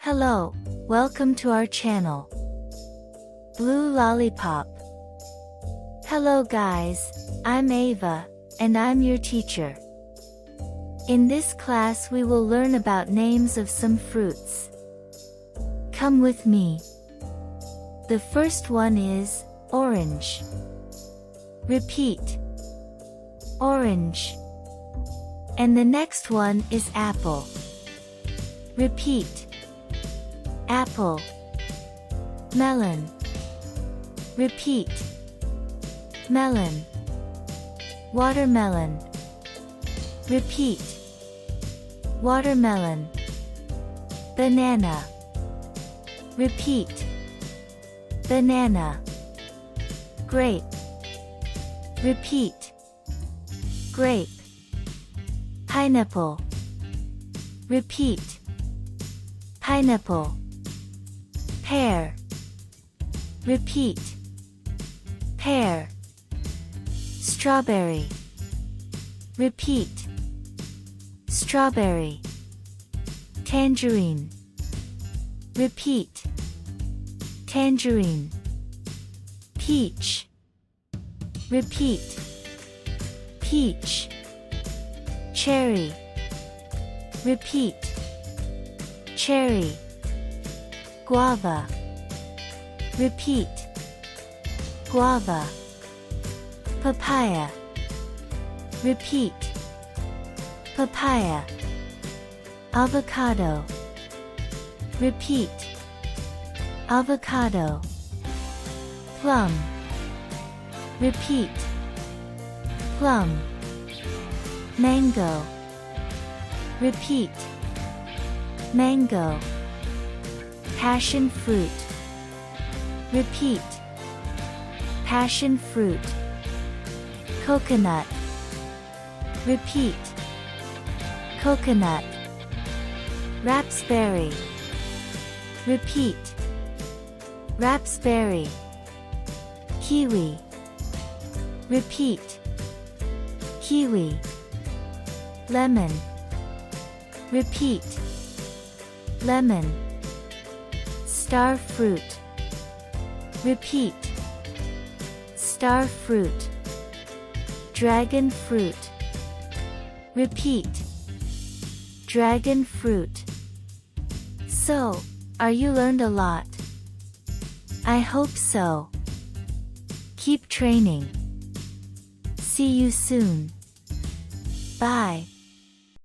Hello, welcome to our channel, Blue Lollipop. Hello guys, I'm Ava, and I'm your teacher. In this class we will learn about names of some fruits. Come with me. The first one is orange. Repeat. Orange. And the next one is apple. Repeat. Apple. Melon. Repeat. Melon. Watermelon. Repeat. Watermelon. Banana. Repeat. Banana. Grape. Repeat. Grape. Pineapple. Repeat. Pineapple. Pear. Repeat. Pear. Strawberry. Repeat. Strawberry. Tangerine. Repeat. Tangerine. Peach. Repeat. Peach. Cherry. Repeat. Cherry. Guava. Repeat. Guava. Papaya. Repeat. Papaya. Avocado. Repeat. Avocado. Plum. Repeat. Plum. Mango. Repeat. Mango. Passion fruit. Repeat. Passion fruit. Coconut. Repeat. Coconut. Raspberry. Repeat. Raspberry. Kiwi. Repeat. Kiwi. Lemon. Repeat. Lemon. Star fruit. Repeat. Star fruit. Dragon fruit. Repeat. Dragon fruit. So, are you learned a lot? I hope so. Keep training. See you soon. Bye.